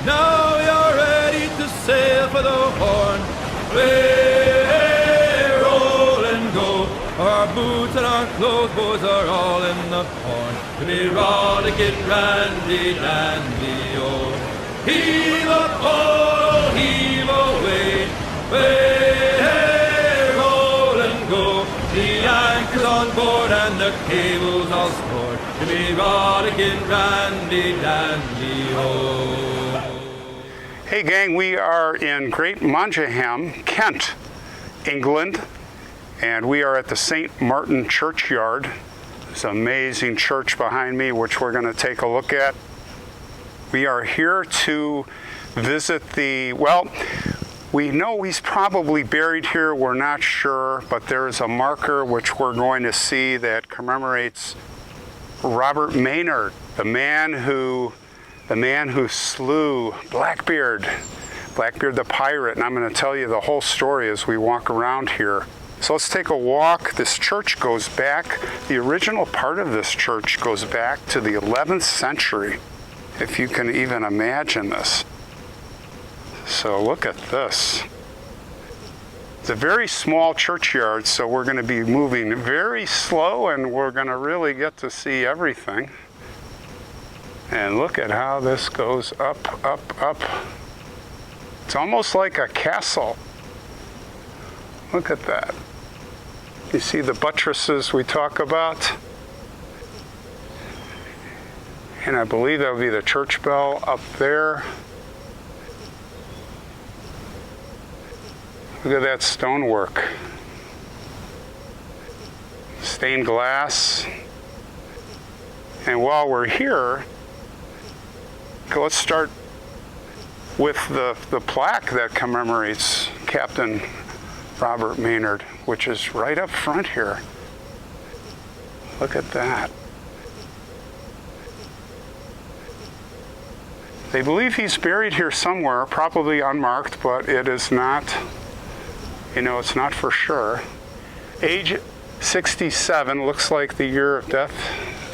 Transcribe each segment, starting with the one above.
Now you're ready to sail for the Horn. Away, roll and go. Our boots and our clothes, boys, are all in the Horn. To be rollicking, randy, dandy, oh. Heave up, oh, heave away. Way, roll and go. The anchor's on board and the cable's all scored. To be rollicking, randy, dandy, oh. Hey gang, we are in Great Mancheham, Kent, England, and we are at the St. Martin Churchyard. It's an amazing church behind me, which we're going to take a look at. We are here to visit we know he's probably buried here, we're not sure, but there is a marker which we're going to see that commemorates Robert Maynard, the man who slew Blackbeard the pirate, and I'm going to tell you the whole story as we walk around here. So let's take a walk. This church goes back, the original part of this church goes back to the 11th century, if you can even imagine this. So look at this. It's a very small churchyard, so we're going to be moving very slow, and we're going to really get to see everything. And look at how this goes up, up, up. It's almost like a castle. Look at that. You see the buttresses we talk about? And I believe that would be the church bell up there. Look at that stonework. Stained glass. And while we're here, let's start with the plaque that commemorates Captain Robert Maynard, which is right up front here. Look at that. They believe he's buried here somewhere, probably unmarked, but it is not, it's not for sure. Age 67, looks like the year of death,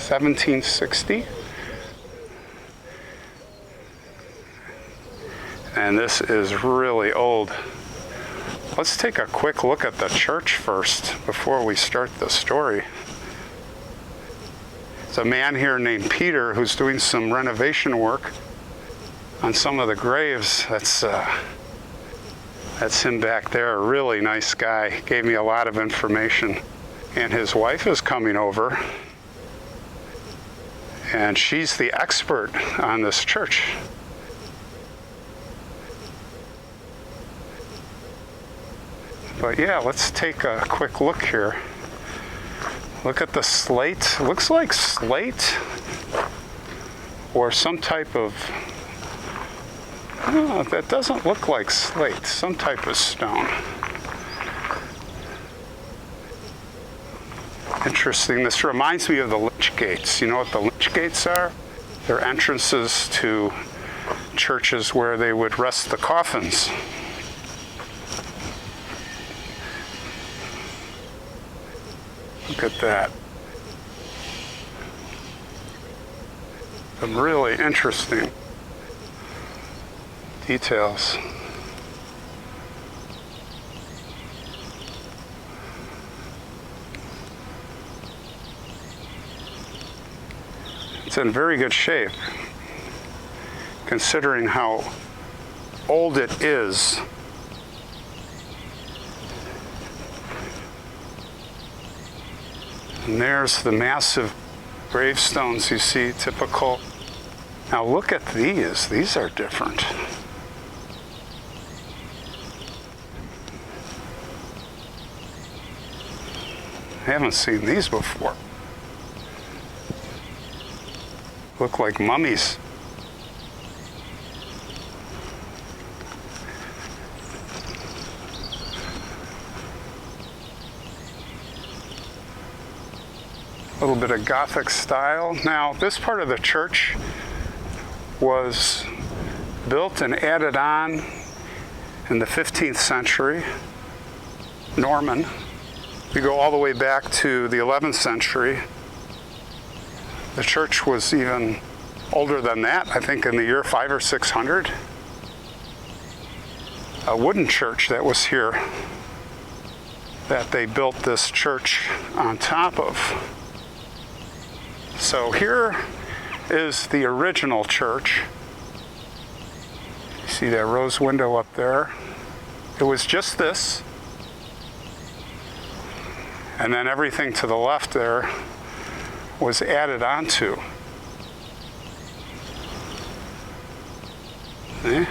1760. And this is really old. Let's take a quick look at the church first before we start the story. There's a man here named Peter who's doing some renovation work on some of the graves. That's him back there, a really nice guy. Gave me a lot of information. And his wife is coming over, and she's the expert on this church. But yeah, let's take a quick look here. Look at the slate. Looks like slate or some type of, that doesn't look like slate, some type of stone. Interesting. This reminds me of the lich gates. You know what the lich gates are? They're entrances to churches where they would rest the coffins. Look at that. Some really interesting details. It's in very good shape, considering how old it is. And there's the massive gravestones you see, typical. Now look at these. These are different. I haven't seen these before. Look like mummies. A little bit of Gothic style. Now, this part of the church was built and added on in the 15th century, Norman. We go all the way back to the 11th century. The church was even older than that, I think in the year 500 or 600. A wooden church that was here that they built this church on top of. So here is the original church. You see that rose window up there? It was just this. And then everything to the left there was added onto. See?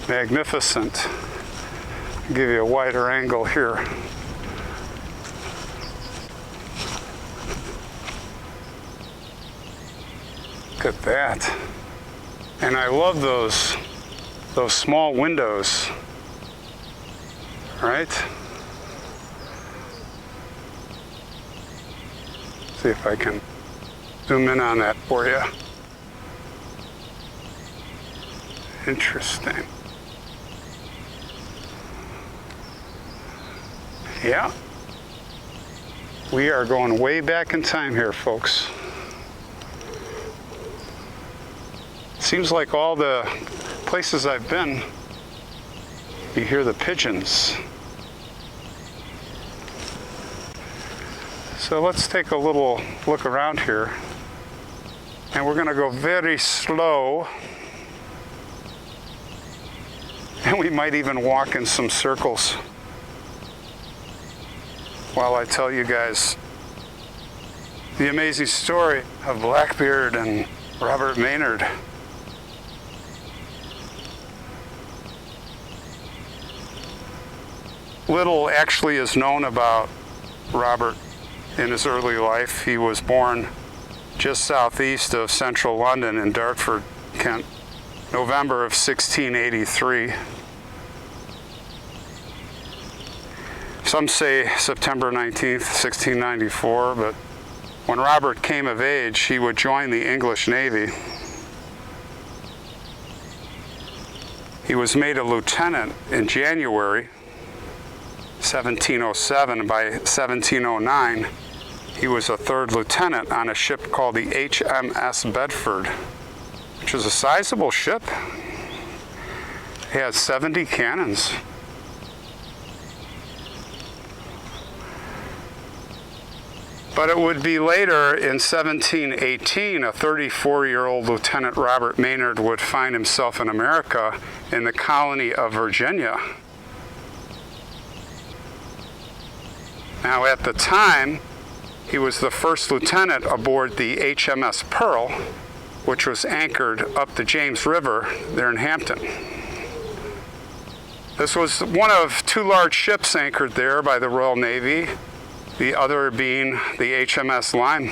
Magnificent. I'll give you a wider angle here. Look at that. And I love those small windows, right? See if I can zoom in on that for you. Interesting. Yeah. We are going way back in time here, folks. Seems like all the places I've been, you hear the pigeons. So let's take a little look around here. And we're going to go very slow. And we might even walk in some circles while I tell you guys the amazing story of Blackbeard and Robert Maynard. Little actually is known about Robert in his early life. He was born just southeast of central London in Dartford, Kent, November of 1683. Some say September 19th, 1694, but when Robert came of age, he would join the English Navy. He was made a lieutenant in January 1707. By 1709, he was a third lieutenant on a ship called the HMS Bedford, which was a sizable ship. It had 70 cannons. But it would be later in 1718, a 34-year-old Lieutenant Robert Maynard would find himself in America in the colony of Virginia. Now, at the time, he was the first lieutenant aboard the HMS Pearl, which was anchored up the James River there in Hampton. This was one of two large ships anchored there by the Royal Navy, the other being the HMS Lyme.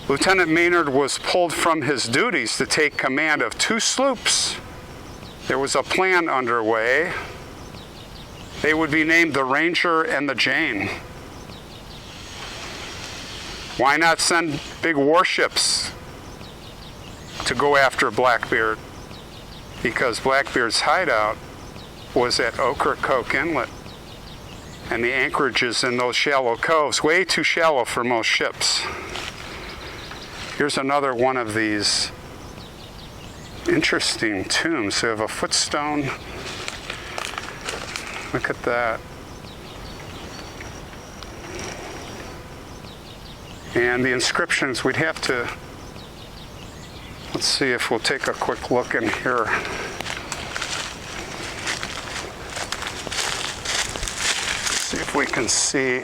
Lieutenant Maynard was pulled from his duties to take command of two sloops. There was a plan underway. They would be named the Ranger and the Jane. Why not send big warships to go after Blackbeard? Because Blackbeard's hideout was at Ocracoke Inlet. And the anchorage is in those shallow coves, way too shallow for most ships. Here's another one of these interesting tombs. They have a footstone. Look at that. And the inscriptions, we'd have to, let's see if we'll take a quick look in here. See if we can see.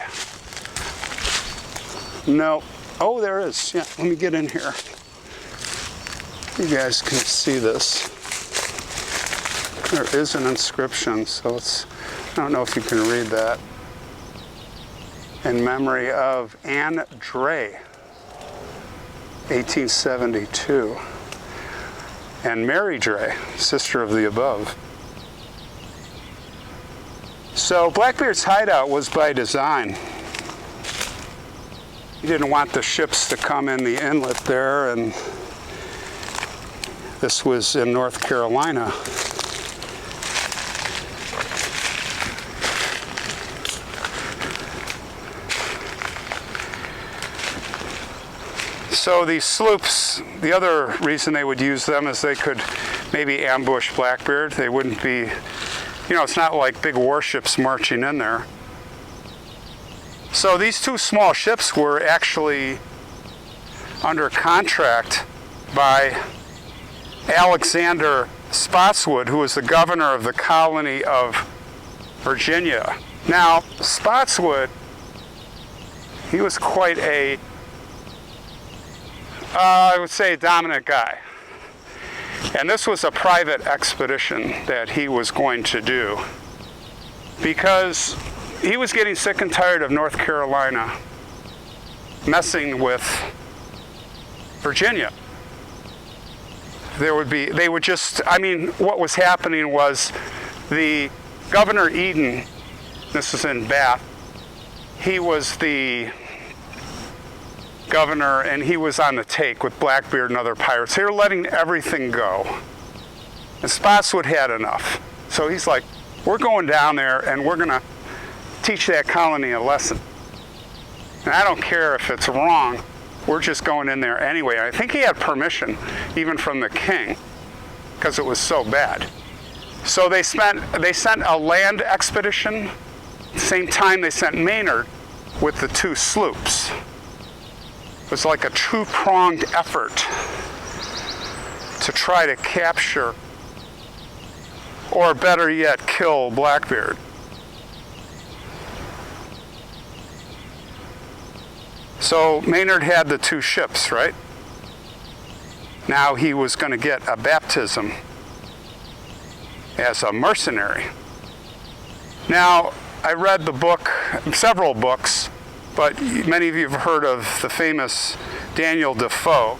No. Oh, there is. Yeah, let me get in here. You guys can see this. There is an inscription, so it's, I don't know if you can read that. In memory of Anne Dray, 1872, and Mary Dray, sister of the above. So Blackbeard's hideout was by design. He didn't want the ships to come in the inlet there, and this was in North Carolina. So these sloops, the other reason they would use them is they could maybe ambush Blackbeard. They wouldn't be, it's not like big warships marching in there. So these two small ships were actually under contract by Alexander Spotswood, who was the governor of the colony of Virginia. Now, Spotswood, he was quite a, I would say, dominant guy. And this was a private expedition that he was going to do because he was getting sick and tired of North Carolina messing with Virginia. What was happening was the Governor Eden, this is in Bath, he was the governor and he was on the take with Blackbeard and other pirates. They were letting everything go. And Spotswood had enough. So he's like, we're going down there and we're going to teach that colony a lesson. And I don't care if it's wrong. We're just going in there anyway. I think he had permission, even from the king, because it was so bad. So they sent a land expedition. At the same time, they sent Maynard with the two sloops. It was like a two-pronged effort to try to capture, or better yet, kill Blackbeard. So Maynard had the two ships, right? Now he was going to get a baptism as a mercenary. Now, I read the book, several books, but many of you have heard of the famous Daniel Defoe,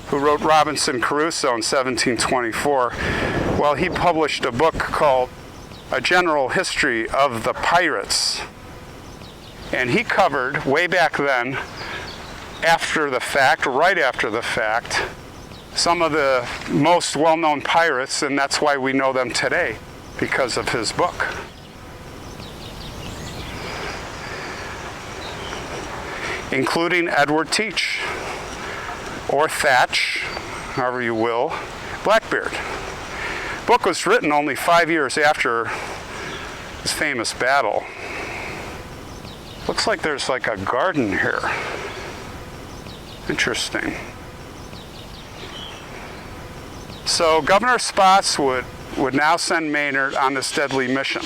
who wrote Robinson Crusoe in 1724. Well, he published a book called A General History of the Pirates. And he covered, way back then, after the fact, right after the fact, some of the most well-known pirates, and that's why we know them today, because of his book. Including Edward Teach, or Thatch, however you will, Blackbeard. The book was written only 5 years after his famous battle. Looks like there's like a garden here. Interesting. So Governor Spotswood would now send Maynard on this deadly mission.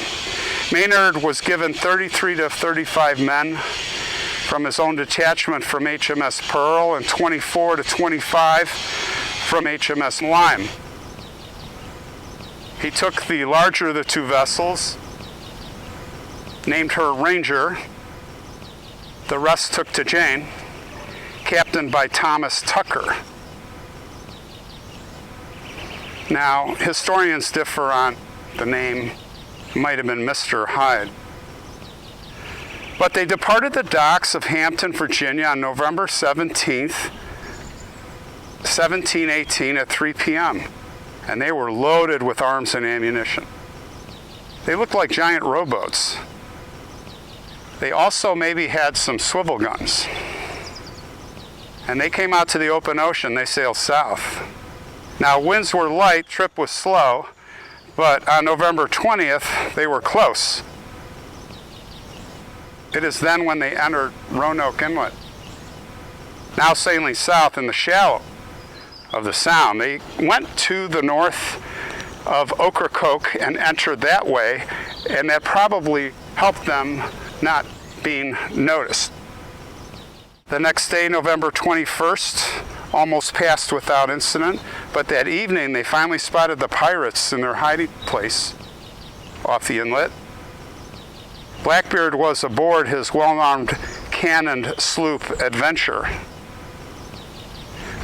Maynard was given 33 to 35 men from his own detachment from HMS Pearl and 24 to 25 from HMS Lyme. He took the larger of the two vessels, named her Ranger. The rest took to Jane, captained by Thomas Tucker. Now, historians differ on the name. It might have been Mr. Hyde. But they departed the docks of Hampton, Virginia on November 17th, 1718 at 3 p.m. And they were loaded with arms and ammunition. They looked like giant rowboats. They also maybe had some swivel guns. And they came out to the open ocean. They sailed south. Now, winds were light, trip was slow, but on November 20th, they were close. It is then when they entered Roanoke Inlet, now sailing south in the shallow of the Sound. They went to the north of Ocracoke and entered that way, and that probably helped them not being noticed. The next day, November 21st, almost passed without incident, but that evening they finally spotted the pirates in their hiding place off the inlet. Blackbeard was aboard his well-armed cannoned sloop Adventure.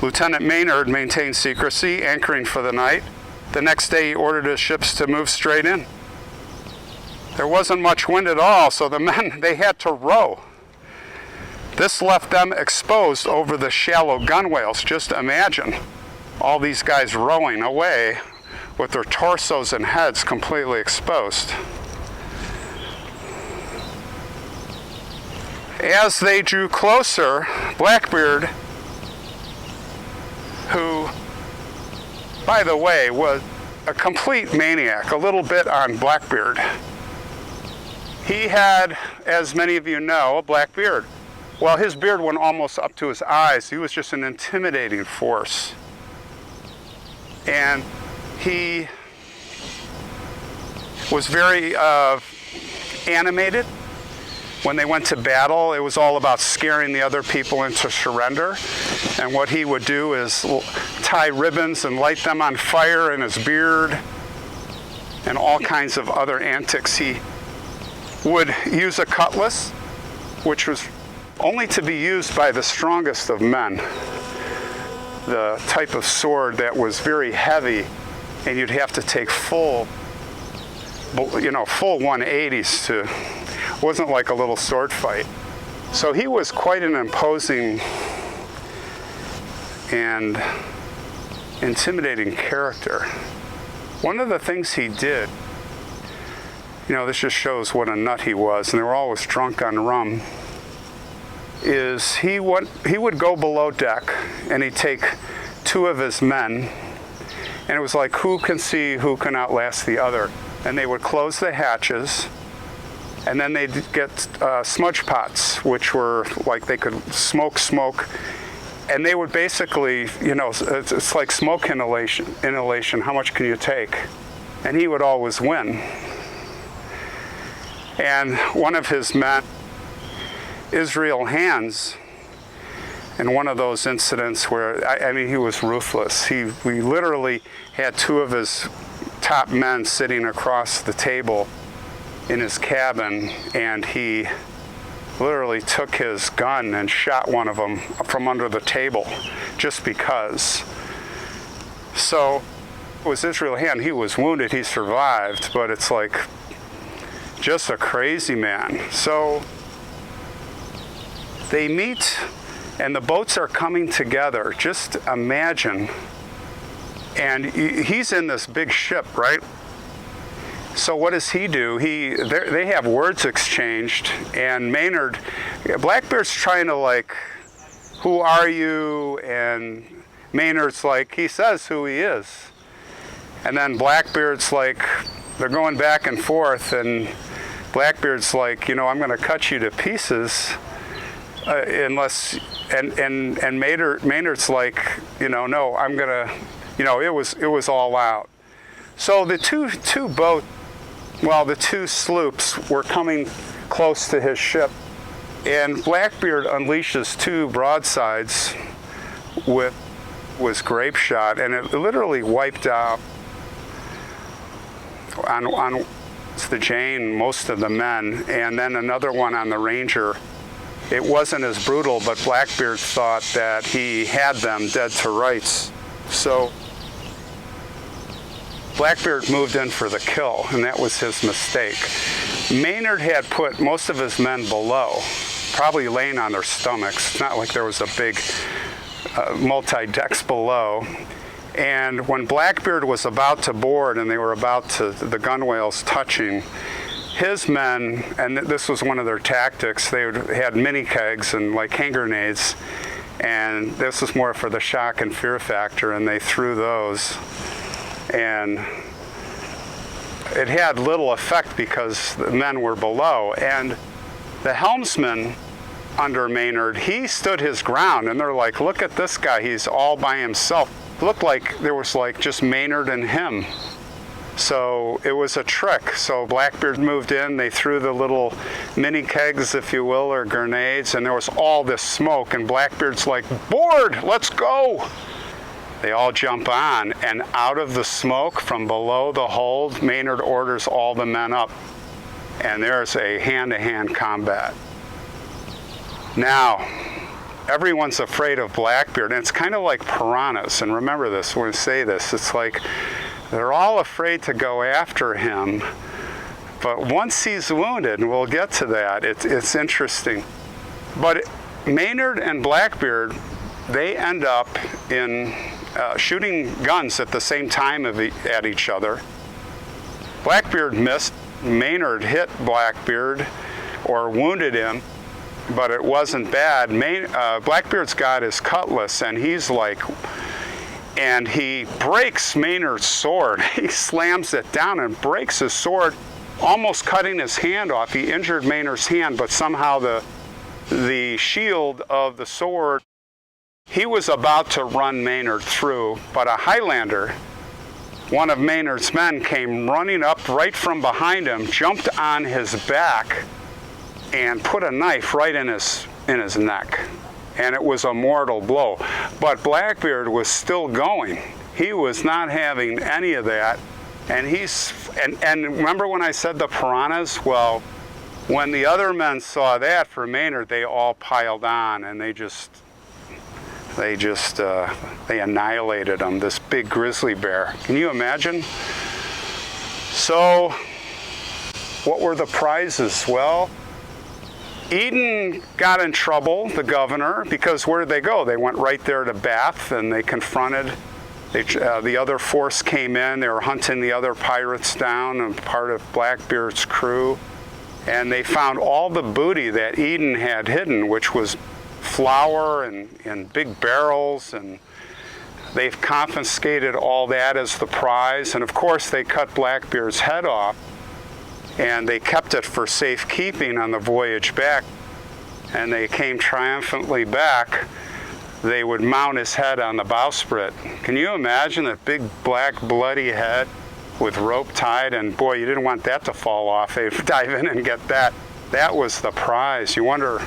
Lieutenant Maynard maintained secrecy, anchoring for the night. The next day he ordered his ships to move straight in. There wasn't much wind at all, so the men, they had to row. This left them exposed over the shallow gunwales. Just imagine all these guys rowing away with their torsos and heads completely exposed. As they drew closer, Blackbeard who, by the way, was a complete maniac, a little bit on Blackbeard. He had, as many of you know, a black beard. Well, his beard went almost up to his eyes. He was just an intimidating force. And he was very animated. When they went to battle, it was all about scaring the other people into surrender. And what he would do is tie ribbons and light them on fire in his beard and all kinds of other antics. He would use a cutlass, which was only to be used by the strongest of men. The type of sword that was very heavy, and you'd have to take full 180s to, wasn't like a little sword fight. So he was quite an imposing and intimidating character. One of the things he did, this just shows what a nut he was, and they were always drunk on rum, is he would go below deck, and he'd take two of his men, and it was like, who can see who can outlast the other? And they would close the hatches, and then they'd get smudge pots, which were like they could smoke, and they would basically, it's like smoke inhalation, how much can you take? And he would always win. And one of his men, Israel Hands, in one of those incidents where, he was ruthless. We literally had two of his top men sitting across the table in his cabin, and he literally took his gun and shot one of them from under the table just because. So it was Israel Hand. He was wounded. He survived, but it's like just a crazy man. So they meet, and the boats are coming together. Just imagine. And he's in this big ship, right? So what does he do? They have words exchanged, and Blackbeard's trying to who are you? And Maynard's he says who he is. And then Blackbeard's they're going back and forth, and Blackbeard's I'm going to cut you to pieces unless, and Maynard's no, I'm going to, it was all out. So the two sloops were coming close to his ship, and Blackbeard unleashes two broadsides was grape shot, and it literally wiped out on the Jane most of the men, and then another one on the Ranger. It wasn't as brutal, but Blackbeard thought that he had them dead to rights. So Blackbeard moved in for the kill, and that was his mistake. Maynard had put most of his men below, probably laying on their stomachs. It's not like there was a big multi-decks below. And when Blackbeard was about to board and they were about to, the gunwales touching, his men, and this was one of their tactics, they had mini kegs and hand grenades, and this was more for the shock and fear factor, and they threw those. And it had little effect because the men were below. And the helmsman under Maynard, he stood his ground, and they're like, look at this guy, he's all by himself. It looked like there was just Maynard and him. So it was a trick. So Blackbeard moved in, they threw the little mini kegs, if you will, or grenades, and there was all this smoke, and Blackbeard's like, board, let's go. They all jump on, and out of the smoke from below the hold, Maynard orders all the men up, and there's a hand-to-hand combat. Now, everyone's afraid of Blackbeard, and it's kind of like piranhas, and remember this when I say this, it's like they're all afraid to go after him, but once he's wounded, and we'll get to that, it's interesting. But Maynard and Blackbeard, they end up in shooting guns at the same time at each other. Blackbeard missed. Maynard hit Blackbeard or wounded him, but it wasn't bad. Blackbeard's got his cutlass, and he's and he breaks Maynard's sword. He slams it down and breaks his sword, almost cutting his hand off. He injured Maynard's hand, but somehow the shield of the sword, he was about to run Maynard through, but a Highlander, one of Maynard's men, came running up right from behind him, jumped on his back, and put a knife right in his neck. And it was a mortal blow. But Blackbeard was still going. He was not having any of that. And and remember when I said the piranhas? Well, when the other men saw that for Maynard, they all piled on, and they annihilated him, this big grizzly bear. Can you imagine? So, what were the prizes? Well, Eden got in trouble, the governor, because where did they go? They went right there to Bath, and they confronted, the other force came in, they were hunting the other pirates down, and part of Blackbeard's crew, and they found all the booty that Eden had hidden, which was flour and big barrels, and they've confiscated all that as the prize, and of course they cut Blackbeard's head off, and they kept it for safekeeping on the voyage back. And they came triumphantly back. They would mount his head on the bowsprit. Can you imagine that big black bloody head with rope tied? And boy, you didn't want that to fall off. They'd dive in and get that. That was the prize. You wonder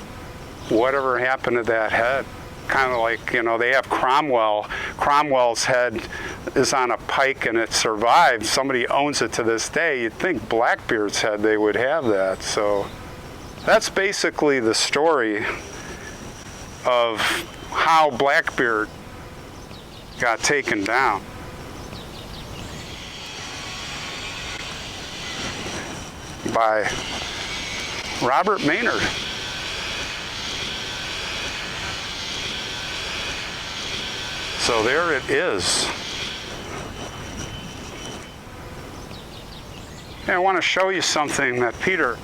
whatever happened to that head. Kind of like, they have Cromwell. Cromwell's head is on a pike and it survived. Somebody owns it to this day. You'd think Blackbeard's head, they would have that. So that's basically the story of how Blackbeard got taken down. By Robert Maynard. So there it is. And I want to show you something that Peter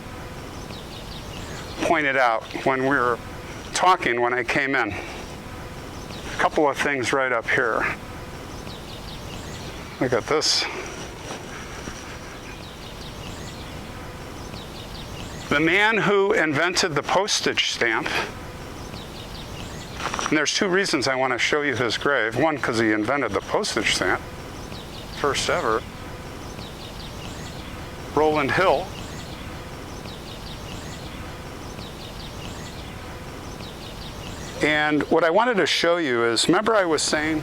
pointed out when we were talking when I came in. A couple of things right up here. Look at this. The man who invented the postage stamp. And there's two reasons I want to show you his grave. One, because he invented the postage stamp, first ever. Rowland Hill. And what I wanted to show you is, remember I was saying,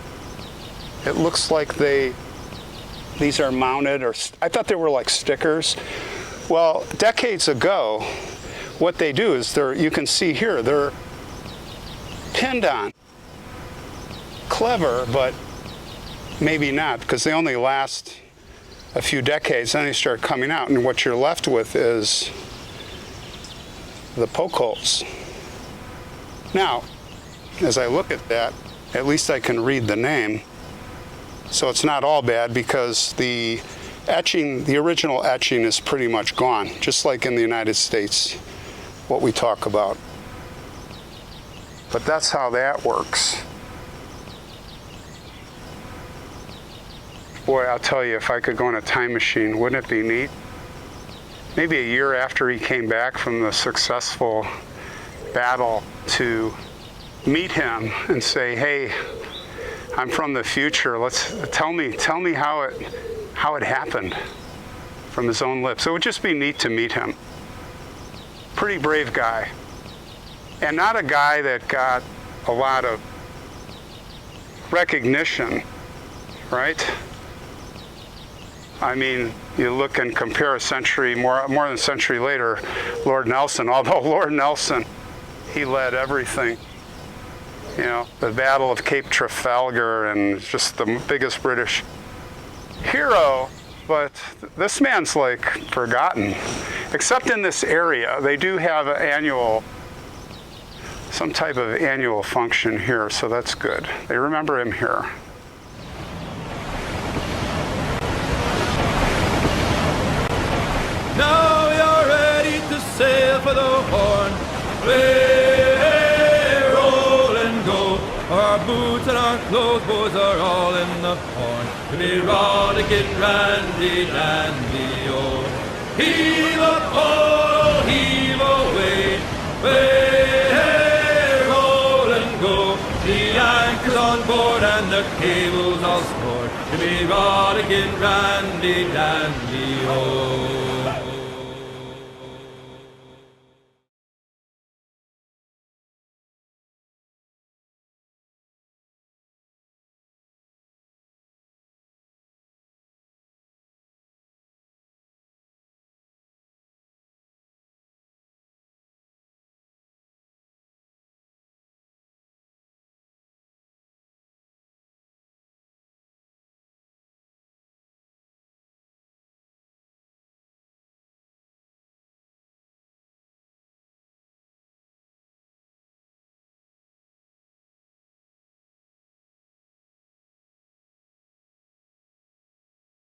it looks like these are mounted, or I thought they were like stickers. Well, decades ago, what they do is you can see here, they're pinned on. Clever, but maybe not, because they only last a few decades, then they start coming out, and what you're left with is the poke holes. Now, as I look at that, at least I can read the name, so it's not all bad, because the etching, the original etching is pretty much gone, just like in the United States, what we talk about. But that's how that works. Boy, I'll tell you, if I could go in a time machine, wouldn't it be neat? Maybe a year after he came back from the successful battle, to meet him and say, hey, I'm from the future. Tell me how it happened from his own lips. It would just be neat to meet him. Pretty brave guy. And not a guy that got a lot of recognition, right? I mean, you look and compare a century, more than a century later, Lord Nelson, although Lord Nelson, he led everything. The Battle of Cape Trafalgar, and just the biggest British hero, but this man's like forgotten. Except in this area, they do have some type of annual function here, so that's good. They remember him here. Now we are ready to sail for the Horn. Play, roll and go. Our boots and our clothes, boys, are all in the horn to be rollicking randy dandy, oh. Heave up, oh, heave away, way, hey, roll and go. The anchor's on board and the cable's all scored to be rollicking randy dandy, oh.